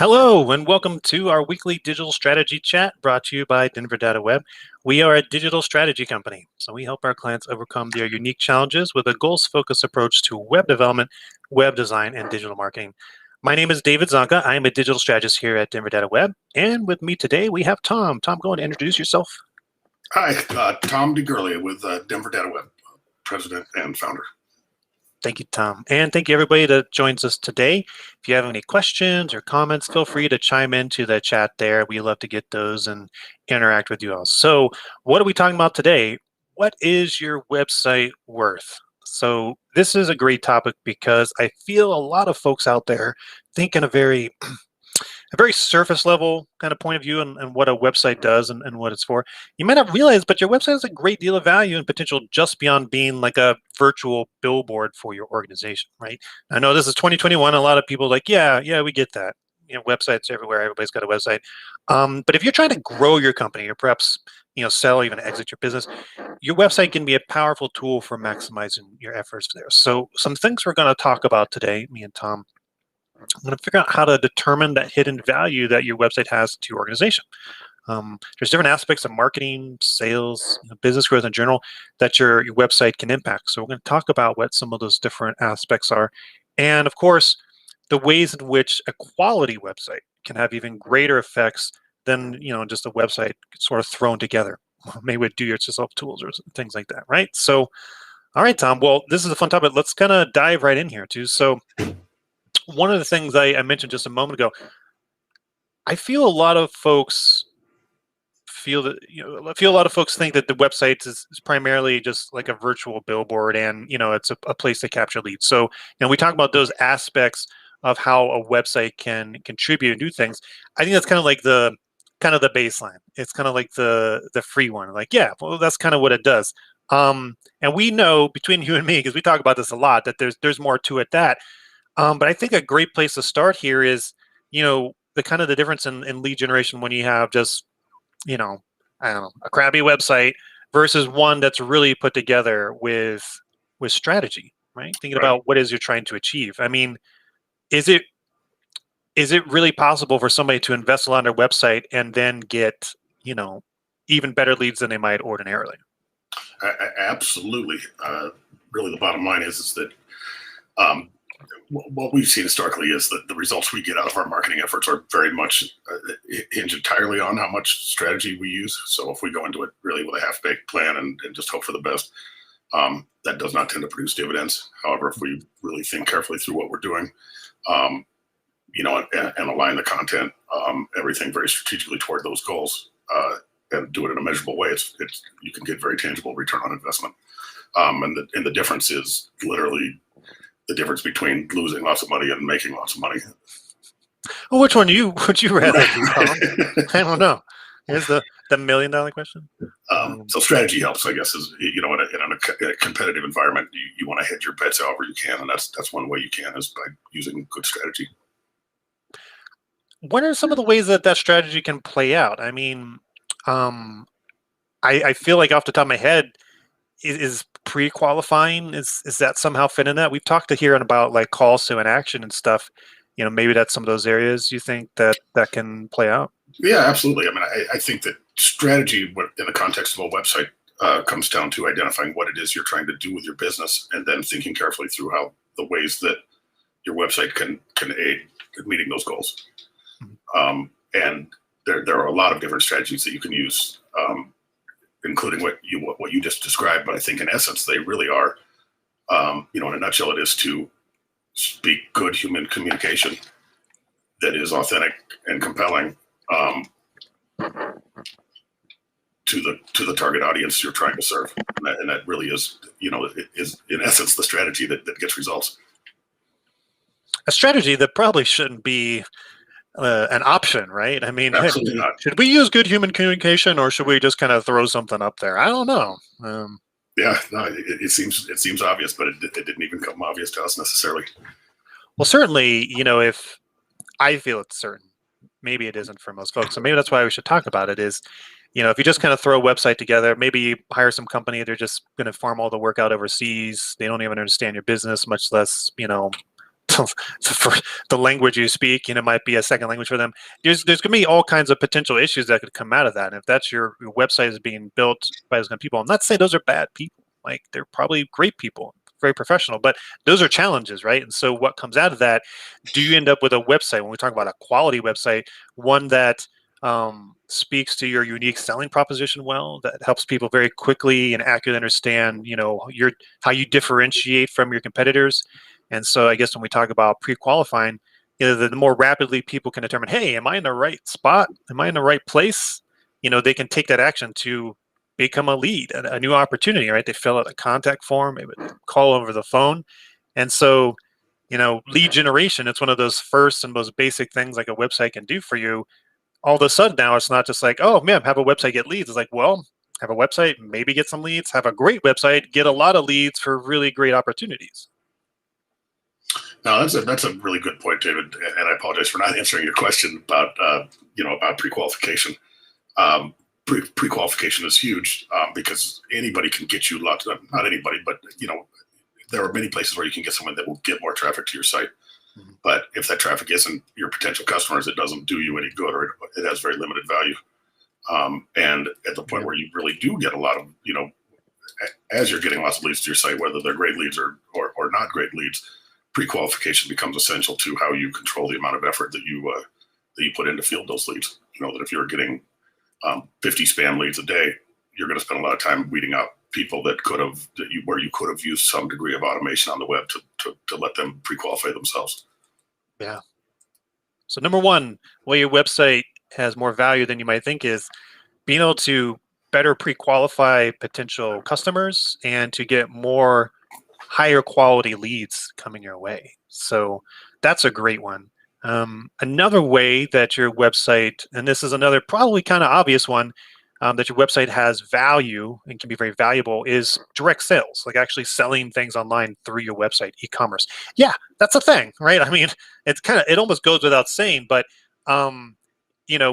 Hello, and welcome to our weekly digital strategy chat brought to you by Denver Data Web. We are a digital strategy company, so we help our clients overcome their unique challenges with a goals-focused approach to web development, web design, and digital marketing. My name is David Zonka. I am a digital strategist here at Denver Data Web, and with me today we have Tom. Tom, go ahead and introduce yourself. Hi, Tom DeGurley with Denver Data Web, president and founder. Thank you, Tom. And thank you, everybody that joins us today. If you have any questions or comments, feel free to chime into the chat there. We love to get those and interact with you all. So what are we talking about today? What is your website worth? So this is a great topic because I feel a lot of folks out there think in a very surface level kind of point of view and what a website does and what it's for. You might not realize, but your website has a great deal of value and potential just beyond being like a virtual billboard for your organization, right? I know this is 2021. A lot of people are like, yeah, we get that. Websites everywhere. Everybody's got a website. But if you're trying to grow your company or perhaps, sell or even exit your business, your website can be a powerful tool for maximizing your efforts there. So some things we're going to talk about today, me and Tom. I'm going to figure out how to determine that hidden value that your website has to your organization. There's different aspects of marketing, sales, business growth in general that your website can impact. So we're going to talk about what some of those different aspects are. And of course, the ways in which a quality website can have even greater effects than just a website sort of thrown together, maybe with do-it-yourself tools or things like that, right? So, all right, Tom. Well, this is a fun topic. Let's kind of dive right in here too. So one of the things I mentioned just a moment ago, I feel a lot of folks think that the website is primarily just like a virtual billboard and, it's a place to capture leads. So, we talk about those aspects of how a website can contribute and do things. I think that's kind of the baseline. It's kind of like the free one. Like, yeah, well, that's kind of what it does. And we know between you and me, because we talk about this a lot, that there's more to it but I think a great place to start here is, the difference in lead generation when you have just, I don't know, a crappy website versus one that's really put together with strategy, right? Thinking about what is you're trying to achieve. I mean, is it really possible for somebody to invest a lot in their website and then get, even better leads than they might ordinarily? Absolutely. Really, the bottom line is that what we've seen historically is that the results we get out of our marketing efforts are very much hinge entirely on how much strategy we use. So if we go into it really with a half-baked plan and just hope for the best, that does not tend to produce dividends. However, if we really think carefully through what we're doing, and align the content, everything very strategically toward those goals, and do it in a measurable way, you can get very tangible return on investment. And the difference is literally the difference between losing lots of money and making lots of money. Well, which one would you rather do, Tom? I don't know. Here's the $1 million question. So strategy helps, I guess, is in a competitive environment, you want to hedge your bets however you can, and that's one way you can is by using good strategy. What are some of the ways that strategy can play out? I mean, I feel like off the top of my head, is pre-qualifying, is that somehow fit in that? We've talked here about like calls to an action and stuff. Maybe that's some of those areas you think that can play out. Yeah, absolutely. I mean, I think that strategy in the context of a website comes down to identifying what it is you're trying to do with your business, and then thinking carefully through how the ways that your website can aid in meeting those goals. And there are a lot of different strategies that you can use, including what you just described. But I think in essence, they really are, in a nutshell, it is to speak good human communication that is authentic and compelling to the target audience you're trying to serve. And that really is, it is in essence the strategy that gets results. A strategy that probably shouldn't be an option, right? I mean, absolutely not. Should we use good human communication, or should we just kind of throw something up there? I don't know. Yeah, no, it seems obvious, but it didn't even come obvious to us necessarily. Well, certainly, if I feel it's certain, maybe it isn't for most folks. So maybe that's why we should talk about it is, if you just kind of throw a website together, maybe you hire some company, they're just going to farm all the work out overseas. They don't even understand your business, much less, for the language you speak, might be a second language for them. There's going to be all kinds of potential issues that could come out of that. And if that's your website is being built by those kind of people, I'm not saying those are bad people. Like, they're probably great people, very professional, but those are challenges, right? And so what comes out of that, do you end up with a website, when we talk about a quality website, one that speaks to your unique selling proposition well, that helps people very quickly and accurately understand, how you differentiate from your competitors. And so I guess when we talk about pre-qualifying, the more rapidly people can determine, hey, am I in the right spot? Am I in the right place? They can take that action to become a lead, a new opportunity, right? They fill out a contact form, maybe call over the phone. And so, lead generation, it's one of those first and most basic things like a website can do for you. All of a sudden now it's not just like, oh man, have a website, get leads. It's like, well, have a website, maybe get some leads, have a great website, get a lot of leads for really great opportunities. No, that's a really good point, David. And I apologize for not answering your question about about pre-qualification. Pre-qualification is huge because anybody can get you lots. Not anybody, but there are many places where you can get someone that will get more traffic to your site. Mm-hmm. But if that traffic isn't your potential customers, it doesn't do you any good, or it has very limited value. And at the point where you really do get a lot of, as you're getting lots of leads to your site, whether they're great leads or not great leads, pre-qualification becomes essential to how you control the amount of effort that you put in to field those leads. That if you're getting 50 spam leads a day, you're going to spend a lot of time weeding out people where you could have used some degree of automation on the web to let them pre-qualify themselves. Yeah. So number one, why your website has more value than you might think is being able to better pre-qualify potential customers and to get more higher quality leads coming your way. So that's a great one. Another way that your website, and this is another probably kind of obvious one, that your website has value and can be very valuable is direct sales, like actually selling things online through your website, e-commerce. Yeah, that's a thing, right? I mean, it almost goes without saying, but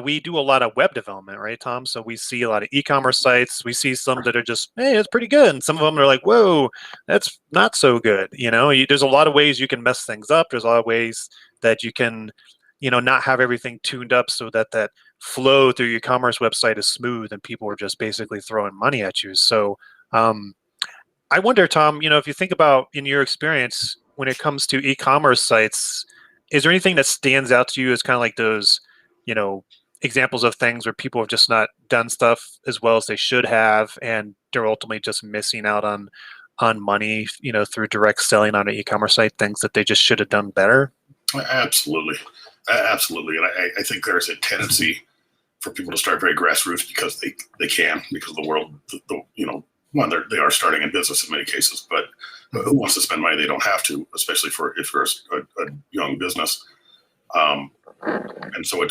we do a lot of web development, right, Tom? So we see a lot of e-commerce sites. We see some that are just, hey, it's pretty good. And some of them are like, whoa, that's not so good. There's a lot of ways you can mess things up. There's a lot of ways that you can, not have everything tuned up so that flow through your e-commerce website is smooth and people are just basically throwing money at you. So I wonder, Tom, if you think about in your experience when it comes to e-commerce sites, is there anything that stands out to you as kind of like those, examples of things where people have just not done stuff as well as they should have, and they're ultimately just missing out on money, through direct selling on an e-commerce site, things that they just should have done better? Absolutely. Absolutely. And I think there's a tendency for people to start very grassroots because they can, because the world, they are starting in business in many cases, but who wants to spend money they don't have to, especially if you're a young business. And so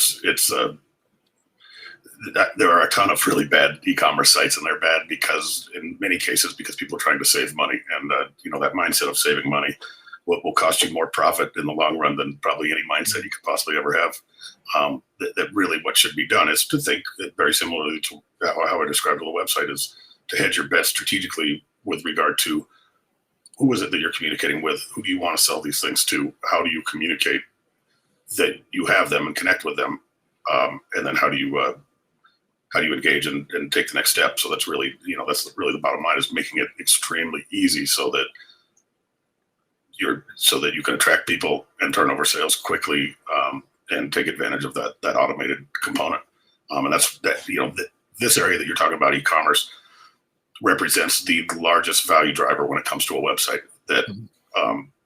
there are a ton of really bad e-commerce sites, and they're bad because in many cases, because people are trying to save money, and that mindset of saving money will cost you more profit in the long run than probably any mindset you could possibly ever have. That really what should be done is to think very similarly to how I described the website, is to hedge your bets strategically with regard to who is it that you're communicating with, who do you want to sell these things to, how do you communicate that you have them and connect with them, and then how do you engage and take the next step. So that's really the bottom line, is making it extremely easy so that you can attract people and turn over sales quickly, and take advantage of that automated component. And this area that you're talking about, e-commerce, represents the largest value driver when it comes to a website. That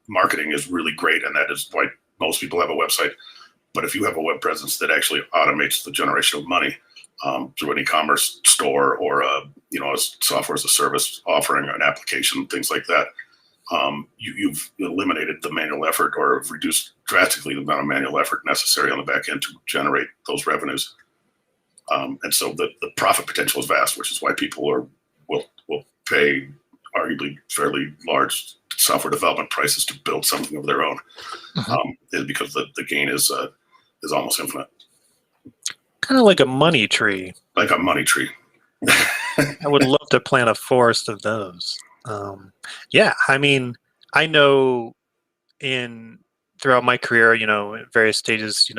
marketing is really great, and that is why most people have a website. But if you have a web presence that actually automates the generation of money through an e-commerce store or a software as a service offering, an application, things like that, you've eliminated the manual effort, or have reduced drastically the amount of manual effort necessary on the back end to generate those revenues. And so the profit potential is vast, which is why people will pay arguably fairly large software development prices to build something of their own, because the gain is almost infinite. Kind of like a money tree. Like a money tree. I would love to plant a forest of those. Yeah, I mean, I know in throughout my career, at various stages,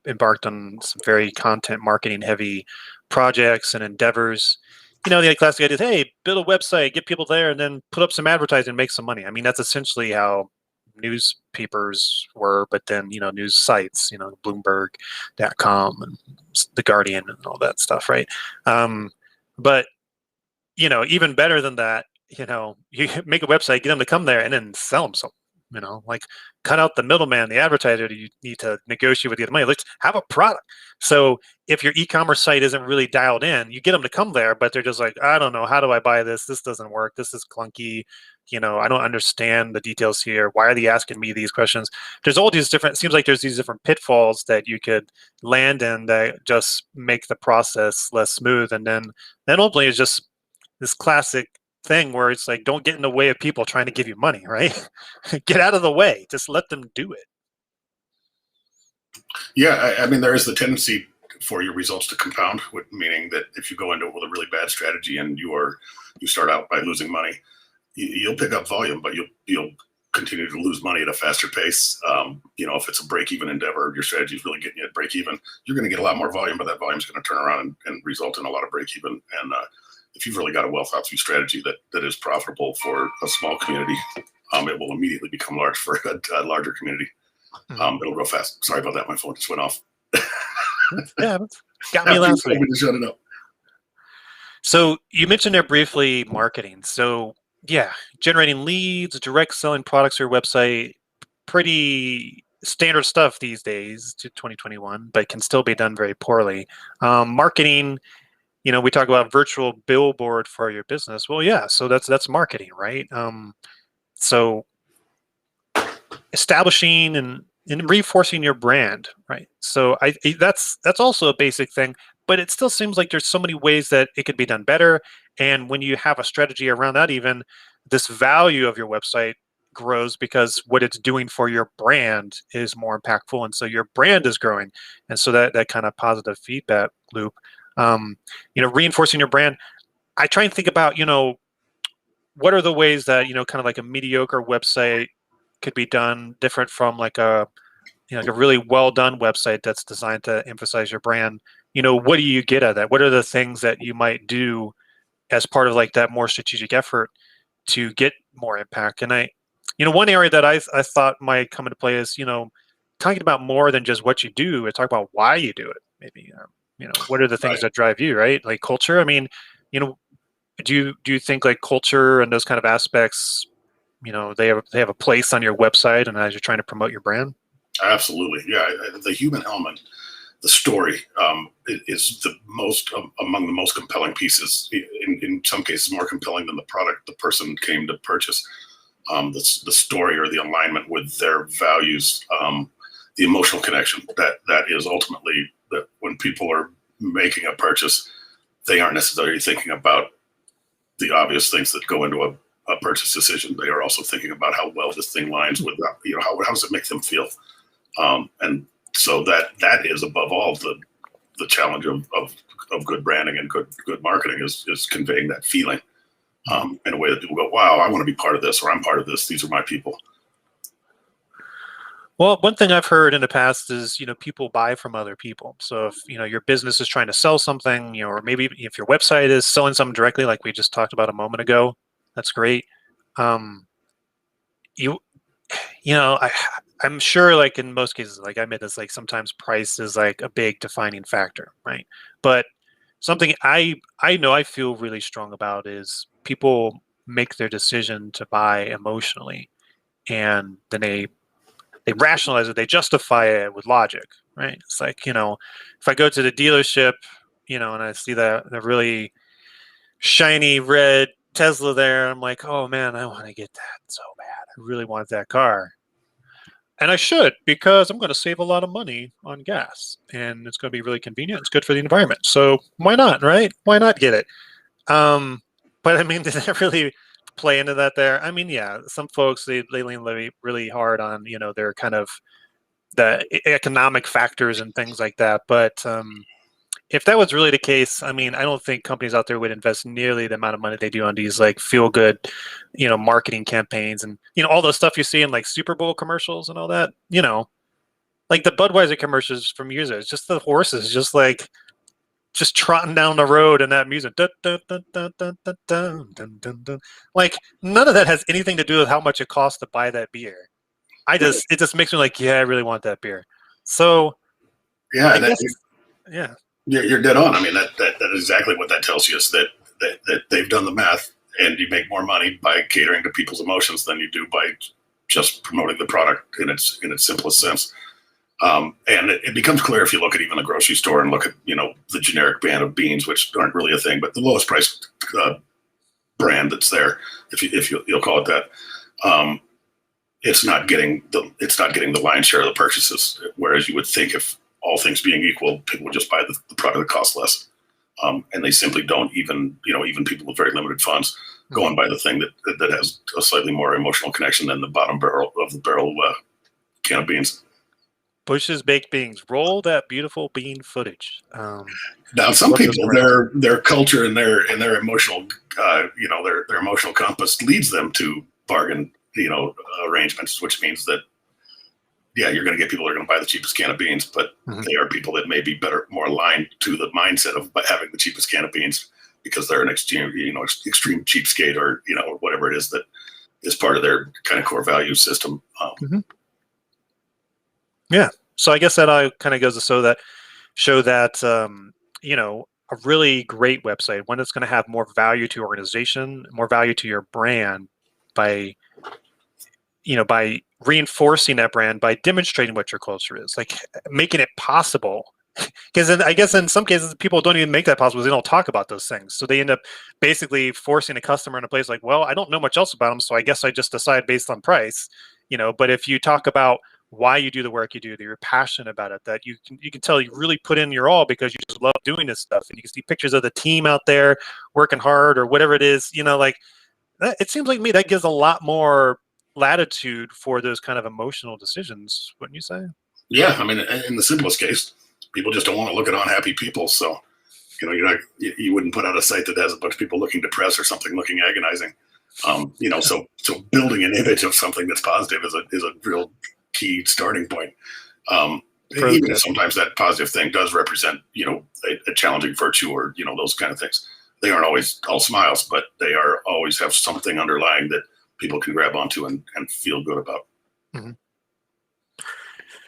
embarked on some very content marketing heavy projects and endeavors. The classic idea is, hey, build a website, get people there, and then put up some advertising and make some money. I mean, that's essentially how newspapers were, but then, news sites, Bloomberg.com and The Guardian and all that stuff, right? But, even better than that, you make a website, get them to come there, and then sell them something. Like cut out the middleman, the advertiser. You need to negotiate with the money. Let's have a product. So if your e-commerce site isn't really dialed in, you get them to come there, but they're just like, I don't know, how do I buy this? This doesn't work. This is clunky. I don't understand the details here. Why are they asking me these questions? There's all these different, seems like there's these different pitfalls that you could land in that just make the process less smooth. And then ultimately it's just this classic thing where it's like, don't get in the way of people trying to give you money, right? Get out of the way. Just let them do it. Yeah, I mean, there is the tendency for your results to compound, meaning that if you go into it with a really bad strategy and you start out by losing money, you'll pick up volume, but you'll continue to lose money at a faster pace. If it's a break-even endeavor, your strategy is really getting you at break-even, you're going to get a lot more volume, but that volume is going to turn around and result in a lot of break-even. And if you've really got a well-thought-through strategy that is profitable for a small community, it will immediately become large for a larger community. It'll go fast. Sorry about that. My phone just went off. Yeah, got me last week. To shut it up. So you mentioned there briefly marketing. So yeah, generating leads, direct selling products to your website, pretty standard stuff these days to 2021, but can still be done very poorly. Marketing, we talk about virtual billboard for your business. Well, yeah, so that's marketing, right? So establishing and reinforcing your brand, right? So that's also a basic thing, but it still seems like there's so many ways that it could be done better. And when you have a strategy around that, even this value of your website grows because what it's doing for your brand is more impactful, and so your brand is growing, and so that kind of positive feedback loop. Reinforcing your brand. I try and think about, what are the ways that, kind of like a mediocre website could be done different from like a really well done website that's designed to emphasize your brand. What do you get out of that? What are the things that you might do as part of like that more strategic effort to get more impact? And one area that I thought might come into play is, talking about more than just what you do, and talk about why you do it. Maybe, what are the things that drive you, right? Like culture. I mean, do you think like culture and those kind of aspects, they have a place on your website and as you're trying to promote your brand? Absolutely. Yeah. The human element, the story, is among the most compelling pieces. In some cases, more compelling than the product the person came to purchase. The story or the alignment with their values, the emotional connection that is ultimately that when people are making a purchase, they aren't necessarily thinking about the obvious things that go into a purchase decision. They are also thinking about how well this thing lines with, how does it make them feel? And so that is above all the challenge of good branding and good marketing is conveying that feeling in a way that people go, wow, I want to be part of this, or I'm part of this. These are my people. Well, one thing I've heard in the past is, people buy from other people. So if, your business is trying to sell something, or maybe if your website is selling something directly, like we just talked about a moment ago, that's great. I'm sure like in most cases, like I admit this, like sometimes price is like a big defining factor, right? But something I know I feel really strong about is people make their decision to buy emotionally, and then they rationalize it, they justify it with logic, right? It's like, if I go to the dealership, and I see the really shiny red Tesla there, I'm like, oh man, I want to get that so bad. I really want that car. And I should, because I'm going to save a lot of money on gas, and it's going to be really convenient. It's good for the environment. So why not, right? Why not get it? But I mean, did that really play into that there? I mean, yeah, some folks, they lean really hard on, their kind of the economic factors and things like that. But, if that was really the case, I mean, I don't think companies out there would invest nearly the amount of money they do on these like feel good, marketing campaigns and all those stuff you see in like Super Bowl commercials and all that. Like the Budweiser commercials from years ago. It's just the horses, just trotting down the road and that music. Dun, dun, dun, dun, dun, dun, dun, dun, dun, dun. Like none of that has anything to do with how much it costs to buy that beer. It just makes me like, yeah, I really want that beer. So Yeah, I guess, yeah. You're dead on. I mean, that is exactly what that tells you, is that they've done the math, and you make more money by catering to people's emotions than you do by just promoting the product in its simplest sense. And it becomes clear if you look at even the grocery store and look at the generic brand of beans, which aren't really a thing, but the lowest priced brand that's there, if you'll call it that. It's not getting the lion's share of the purchases. Whereas you would think, if all things being equal, people would just buy the product that costs less, and they simply don't. Even people with very limited funds go and buy the thing that has a slightly more emotional connection than the bottom barrel of the barrel can of beans. Bush's baked beans. Roll that beautiful bean footage. Now, some people, their culture and their emotional, their emotional compass leads them to bargain, arrangements, which means that, yeah, you're going to get people that are going to buy the cheapest can of beans, but they are people that may be more aligned to the mindset of having the cheapest can of beans because they're an extreme cheapskate, or whatever it is that is part of their kind of core value system. Yeah. So I guess that kind of goes to show that a really great website, one that's going to have more value to your organization, more value to your brand by reinforcing that brand, by demonstrating what your culture is, like making it possible. Because I guess in some cases, people don't even make that possible. They don't talk about those things. So they end up basically forcing a customer in a place like, well, I don't know much else about them, so I guess I just decide based on price. But if you talk about why you do the work you do, that you're passionate about it, that you can tell you really put in your all because you just love doing this stuff, and you can see pictures of the team out there working hard or whatever it is, like that, it seems like me that gives a lot more latitude for those kind of emotional decisions, wouldn't you say? Yeah, I mean, in the simplest case, people just don't want to look at unhappy people. So, you wouldn't put out a site that has a bunch of people looking depressed or something looking agonizing. So building an image of something that's positive is a real key starting point. Even if sometimes that positive thing does represent, a challenging virtue, or, those kind of things. They aren't always all smiles, but they are always have something underlying that people can grab onto and feel good about.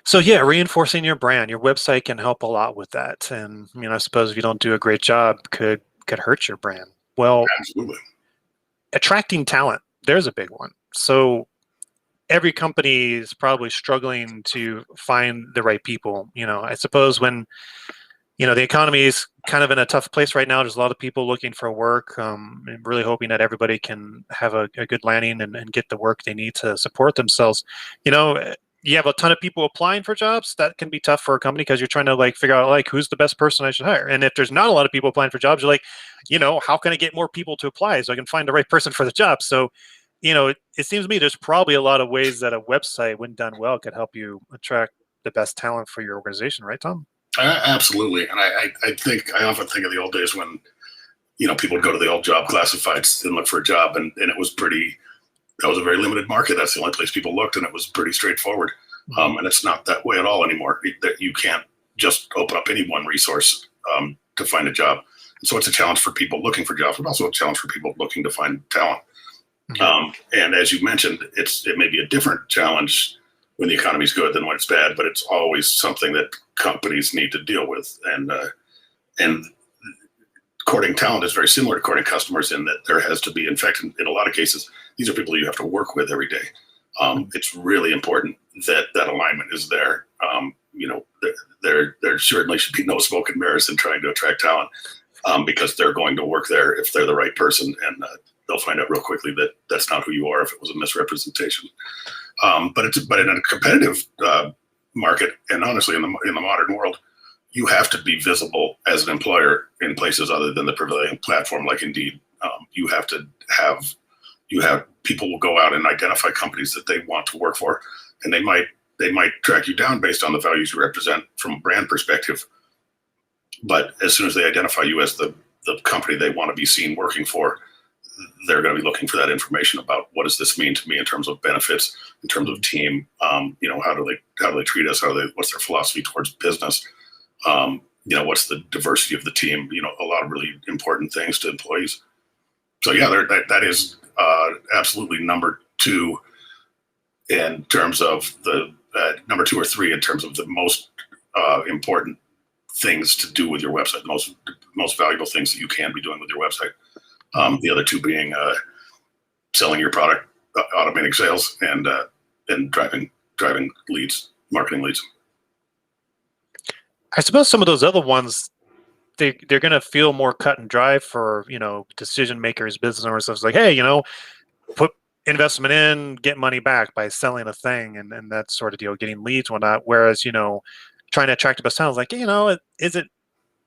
So yeah, reinforcing your brand, your website can help a lot with that. And I suppose if you don't do a great job, could hurt your brand. Well, absolutely. Attracting talent, there's a big one. So every company is probably struggling to find the right people. I suppose when the economy is kind of in a tough place right now, there's a lot of people looking for work, and really hoping that everybody can have a good landing and get the work they need to support themselves. You have a ton of people applying for jobs. That can be tough for a company because you're trying to figure out who's the best person I should hire. And if there's not a lot of people applying for jobs, you're like, how can I get more people to apply so I can find the right person for the job? So, it seems to me there's probably a lot of ways that a website, when done well, could help you attract the best talent for your organization, right, Tom? Absolutely. And I often think of the old days when, people would go to the old job classifieds and look for a job, and it was that was a very limited market. That's the only place people looked, and it was pretty straightforward. And it's not that way at all anymore. That you can't just open up any one resource to find a job. And so it's a challenge for people looking for jobs, but also a challenge for people looking to find talent. And as you mentioned, it may be a different challenge when the economy's good than when it's bad, but it's always something that companies need to deal with. And courting talent is very similar to courting customers, in that there has to be, in fact, in a lot of cases, these are people you have to work with every day. It's really important that alignment is there. There certainly should be no smoke and mirrors in trying to attract talent, because they're going to work there if they're the right person, and they'll find out real quickly that that's not who you are if it was a misrepresentation. But in a competitive market, and honestly in the modern world, you have to be visible as an employer in places other than the prevailing platform like Indeed. You have people will go out and identify companies that they want to work for, and they might track you down based on the values you represent from a brand perspective. But as soon as they identify you as the company they want to be seen working for, they're going to be looking for that information about what does this mean to me in terms of benefits, in terms of team. How do they treat us? What's their philosophy towards business? What's the diversity of the team? A lot of really important things to employees. So yeah, that is absolutely number two in terms of the number two or three in terms of the most important things to do with your website, the most valuable things that you can be doing with your website. The other two being selling your product, automating sales, and driving leads, marketing leads. I suppose some of those other ones, they're going to feel more cut and dry for decision makers, business owners. So it's like, hey, put investment in, get money back by selling a thing, and that sort of deal, getting leads, whatnot. Whereas trying to attract the best talent, like, is it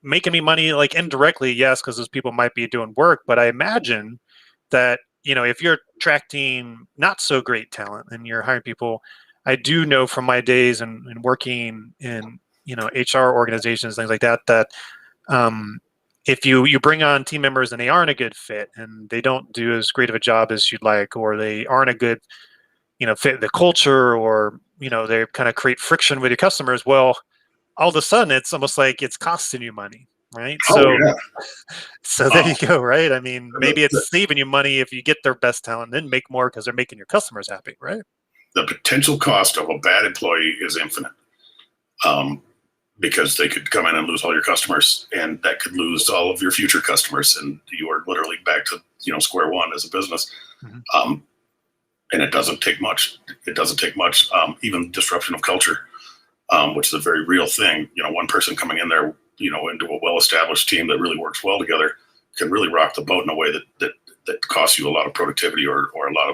making me money? Like indirectly, yes, because those people might be doing work. But I imagine that if you're attracting not so great talent and you're hiring people, I do know from my days and working in HR organizations, things like that, that if you bring on team members and they aren't a good fit and they don't do as great of a job as you'd like, or they aren't a good fit the culture, or they kind of create friction with your customers, well, all of a sudden it's almost like it's costing you money, right? Oh yeah. So there you go, right? I mean, maybe it's saving you money if you get their best talent, then make more because they're making your customers happy, right? The potential cost of a bad employee is infinite. Because they could come in and lose all your customers, and that could lose all of your future customers, and you are literally back to square one as a business. Mm-hmm. And it doesn't take much. Even disruption of culture, which is a very real thing. One person coming in there, into a well-established team that really works well together, can really rock the boat in a way that costs you a lot of productivity or a lot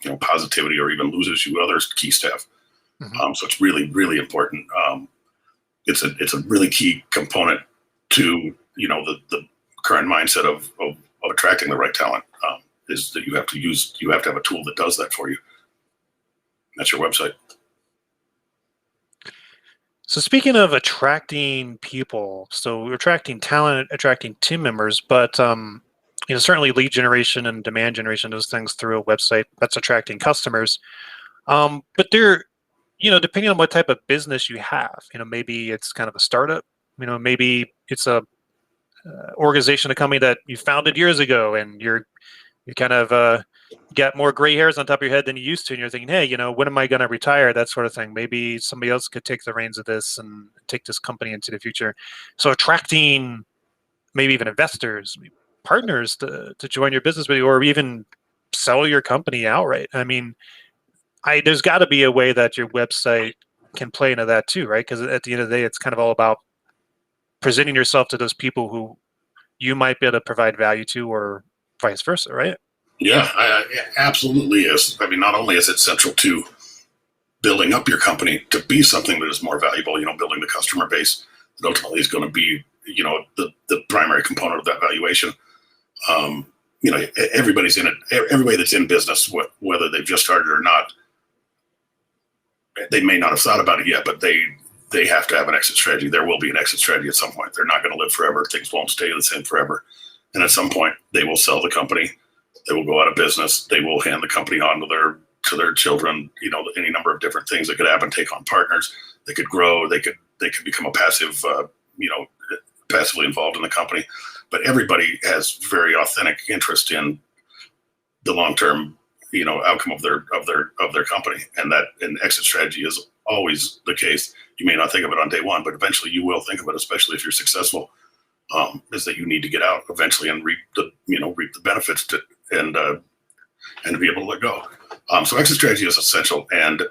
of positivity, or even loses you other key staff. Mm-hmm. So it's really, really important. It's a really key component to the current mindset of attracting the right talent, is that you have to have a tool that does that for you. That's your website. So speaking of attracting people, so we're attracting talent, attracting team members, but certainly lead generation and demand generation, those things through a website, that's attracting customers. But they're depending on what type of business you have, maybe it's kind of a startup, maybe it's a organization, a company that you founded years ago, and you kind of got more gray hairs on top of your head than you used to, and you're thinking, hey, when am I going to retire? That sort of thing. Maybe somebody else could take the reins of this and take this company into the future. So attracting maybe even investors, partners to join your business with you, or even sell your company outright. I mean, there's got to be a way that your website can play into that too, right? Because at the end of the day, it's kind of all about presenting yourself to those people who you might be able to provide value to, or vice versa, right? Yeah, it absolutely is. I mean, not only is it central to building up your company to be something that is more valuable, building the customer base that ultimately is going to be, the primary component of that valuation. Everybody's in it. Everybody that's in business, whether they've just started or not, they may not have thought about it yet, but they have to have an exit strategy. There will be an exit strategy at some point. They're not going to live forever. Things won't stay the same forever. And at some point, they will sell the company. They will go out of business. They will hand the company on to their children. Any number of different things that could happen. Take on partners. They could grow. They could become a passively involved in the company. But everybody has very authentic interest in the long-term outcome of their company, and that an exit strategy is always the case. You may not think of it on day one, but eventually you will think of it, especially if you're successful. Is that you need to get out eventually and reap the benefits and to be able to let go. So exit strategy is essential, and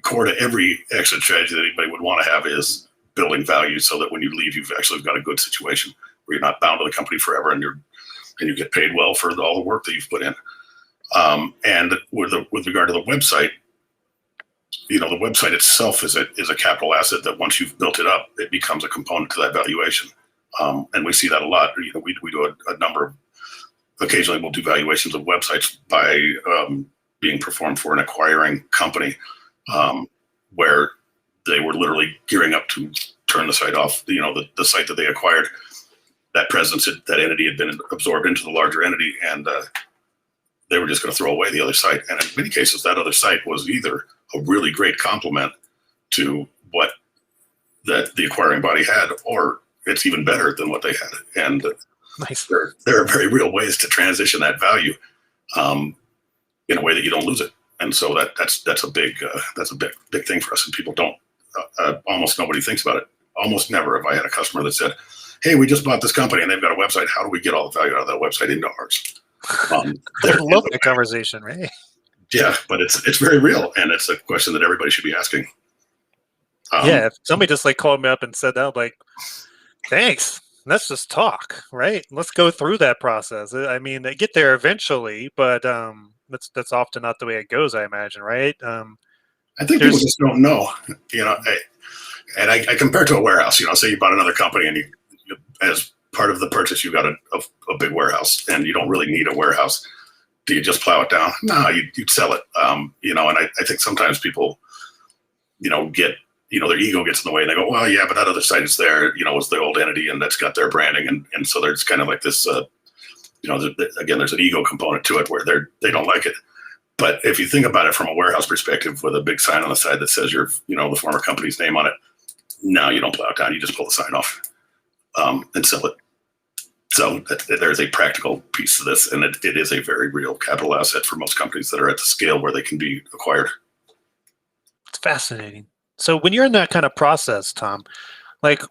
core to every exit strategy that anybody would want to have is building value, so that when you leave, you've actually got a good situation where you're not bound to the company forever, and you get paid well for all the work that you've put in. And with regard to the website, the website itself is a capital asset that once you've built it up, it becomes a component to that valuation. And we see that a lot. We do a number of, occasionally we'll do valuations of websites by being performed for an acquiring company, where they were literally gearing up to turn the site off. The site that they acquired, that presence, that entity had been absorbed into the larger entity, and they were just going to throw away the other site. And in many cases, that other site was either a really great complement to what the acquiring body had, or it's even better than what they had. And Nice. there are very real ways to transition that value in a way that you don't lose it. And so that's a big thing for us. And people don't. Almost nobody thinks about it. Almost never have I had a customer that said, "Hey, we just bought this company and they've got a website. How do we get all the value out of that website into ours?" I love that conversation, right? Yeah, but it's very real, and it's a question that everybody should be asking. Yeah, if somebody just like called me up and said that, I'm like, thanks. Let's just talk, right? Let's go through that process. I mean, they get there eventually, but that's often not the way it goes, I imagine, right? I think people just don't know, and I compare it to a warehouse. Say you bought another company, and you as part of the purchase, you got a big warehouse, and you don't really need a warehouse. Do you just plow it down? No, you'd sell it. And I think sometimes people, get, their ego gets in the way, and they go, well, yeah, but that other site is there, it's the old entity, and that's got their branding. And so there's kind of like this, again, there's an ego component to it where they don't like it. But if you think about it from a warehouse perspective with a big sign on the side that says the former company's name on it, no, you don't plow it down. You just pull the sign off and sell it. So there's a practical piece to this, and it is a very real capital asset for most companies that are at the scale where they can be acquired. It's fascinating. So when you're in that kind of process, Tom, like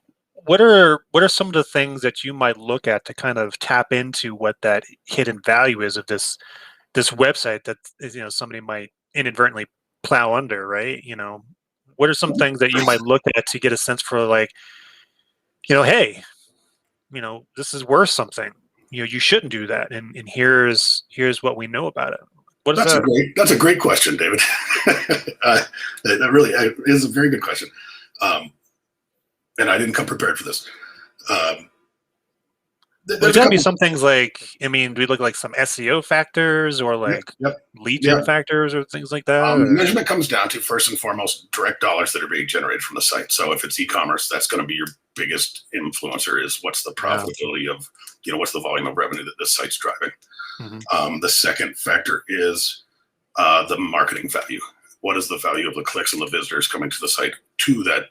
what are some of the things that you might look at to kind of tap into what that hidden value is of this website that somebody might inadvertently plow under, right? What are some things that you might look at to get a sense for like, hey, this is worth something. You shouldn't do that, and here's what we know about it. What is that? That's a great question, David. That really is a very good question, and I didn't come prepared for this. There's got to be some things like, do we look like some SEO factors or like lead gen factors or things like that? Measurement comes down to, first and foremost, direct dollars that are being generated from the site. So if it's e-commerce, that's going to be your biggest influencer, is what's the profitability of, what's the volume of revenue that this site's driving. Mm-hmm. The second factor is the marketing value. What is the value of the clicks and the visitors coming to the site to that,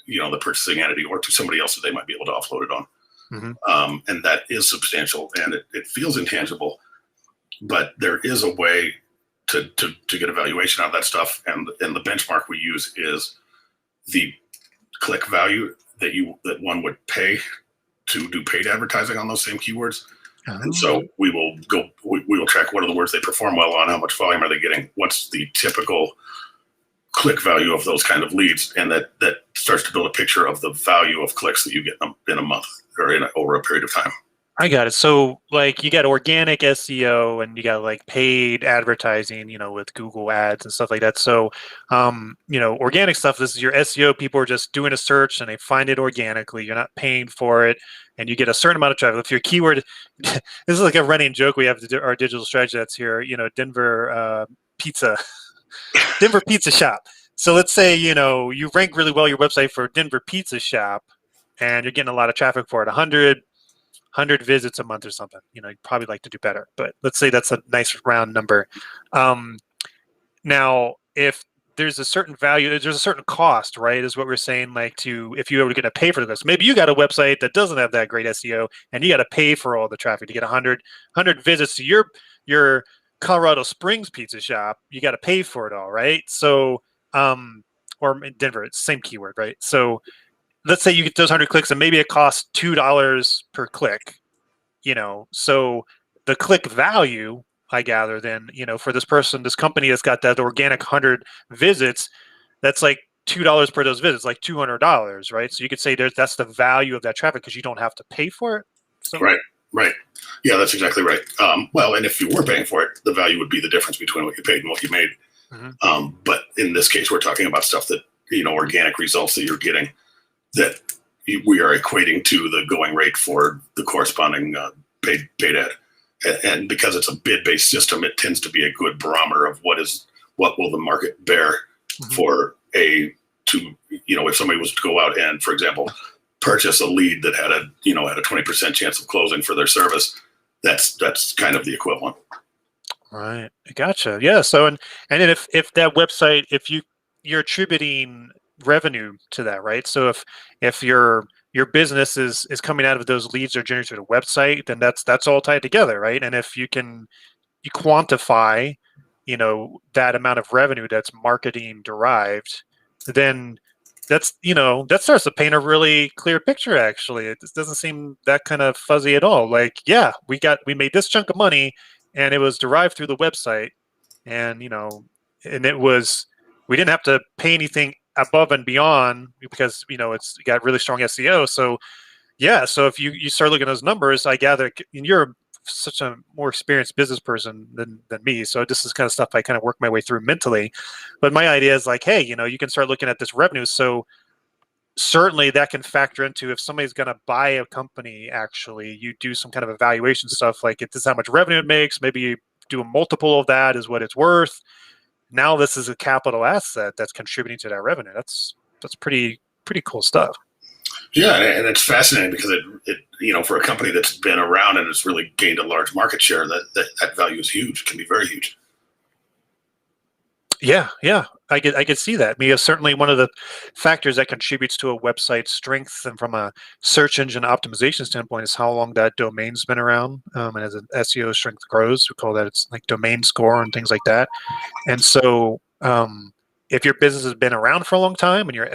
the purchasing entity or to somebody else that they might be able to offload it on. Mm-hmm. And that is substantial, and it feels intangible, but there is a way to get a valuation out of that stuff. And the benchmark we use is the click value that one would pay to do paid advertising on those same keywords. Oh. And so we will track what are the words they perform well on, how much volume are they getting, what's the typical click value of those kind of leads, and that starts to build a picture of the value of clicks that you get in a month or over a period of time. I got it. So like you got organic SEO and you got like paid advertising, with Google ads and stuff like that. So, organic stuff, this is your SEO. People are just doing a search and they find it organically. You're not paying for it, and you get a certain amount of traffic. If your keyword, this is like a running joke we have to do our digital strategy that's here, Denver pizza shop. So let's say, you rank really well your website for Denver pizza shop and you're getting a lot of traffic for it, 100 visits a month or something. You'd probably like to do better, but let's say that's a nice round number. Now, if there's a certain value, there's a certain cost, right? Is what we're saying, like if you were going to pay for this. Maybe you got a website that doesn't have that great SEO and you got to pay for all the traffic to get 100 visits to your Colorado Springs pizza shop. You got to pay for it all, right? So, or in Denver, it's the same keyword, right? So let's say you get those 100 clicks and maybe it costs $2 per click, so the click value, I gather then, for this company that's got that organic 100 visits, that's like $2 per those visits, like $200, right? So you could say that's the value of that traffic because you don't have to pay for it. So, Right. Yeah, that's exactly right. Well, and if you were paying for it, the value would be the difference between what you paid and what you made. Mm-hmm. But in this case, we're talking about stuff that, organic results that you're getting that we are equating to the going rate for the corresponding paid ad. And because it's a bid-based system, it tends to be a good barometer of what will the market bear mm-hmm. for a to, if somebody was to go out and, for example, purchase a lead that had a 20% chance of closing for their service, that's kind of the equivalent. Right. Gotcha. Yeah. So and then if that website, if you're attributing revenue to that, right? So if your business is coming out of those leads or generated through the website, then that's all tied together, right? And if you quantify, that amount of revenue that's marketing derived, then that starts to paint a really clear picture. Actually, it just doesn't seem that kind of fuzzy at all. Like, yeah, we made this chunk of money, and it was derived through the website, and and we didn't have to pay anything above and beyond because it's got really strong SEO. So yeah, so if you start looking at those numbers, I gather, and you're such a more experienced business person than me. So this is kind of stuff I kind of work my way through mentally. But my idea is like, hey, you can start looking at this revenue. So certainly that can factor into if somebody's going to buy a company, actually, you do some kind of evaluation stuff like if this is how much revenue it makes, maybe you do a multiple of that is what it's worth. Now this is a capital asset that's contributing to that revenue. That's pretty cool stuff. Yeah, and it's fascinating because it for a company that's been around and has really gained a large market share, that value is huge. It can be very huge. Yeah, I could see that. I mean, it's certainly one of the factors that contributes to a website's strength, and from a search engine optimization standpoint, is how long that domain's been around. And as an SEO strength grows, we call that, it's like domain score and things like that. And so, if your business has been around for a long time and your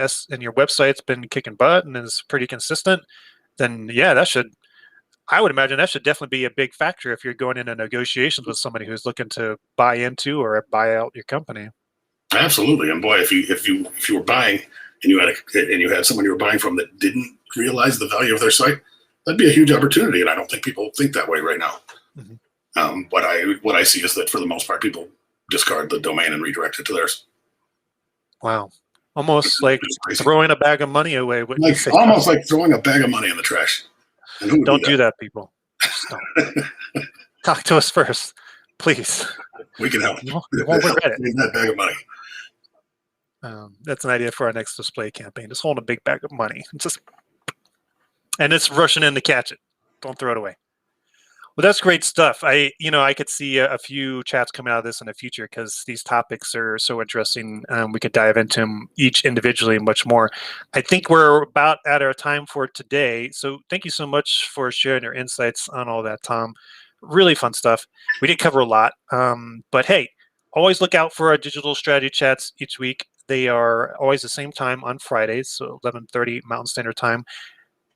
website's been kicking butt and is pretty consistent, then yeah, I would imagine that should definitely be a big factor if you're going into negotiations with somebody who's looking to buy into or buy out your company. Absolutely, and boy, if you were buying and you had someone you were buying from that didn't realize the value of their site, that'd be a huge opportunity. And I don't think people think that way right now. Mm-hmm. What I see is that for the most part, people discard the domain and redirect it to theirs. Wow. Almost like throwing a bag of money away. Almost like throwing a bag of money in the trash. And who would don't do that, people. Just don't. Talk to us first, please. We can help. You won't regret it. That bag of money. That's an idea for our next display campaign. Just hold a big bag of money. And it's rushing in to catch it. Don't throw it away. Well, that's great stuff. I could see a few chats coming out of this in the future because these topics are so interesting. We could dive into them each individually much more. I think we're about at our time for today. So thank you so much for sharing your insights on all that, Tom. Really fun stuff. We did cover a lot. But hey, always look out for our digital strategy chats each week. They are always the same time on Fridays, so 11:30 Mountain Standard Time.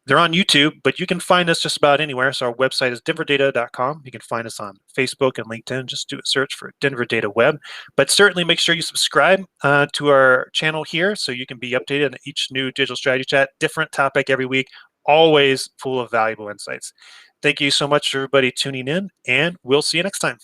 They're on YouTube, but you can find us just about anywhere. So our website is denverdata.com. You can find us on Facebook and LinkedIn. Just do a search for Denver Data Web. But certainly make sure you subscribe to our channel here so you can be updated on each new digital strategy chat. Different topic every week, always full of valuable insights. Thank you so much for everybody tuning in, and we'll see you next time.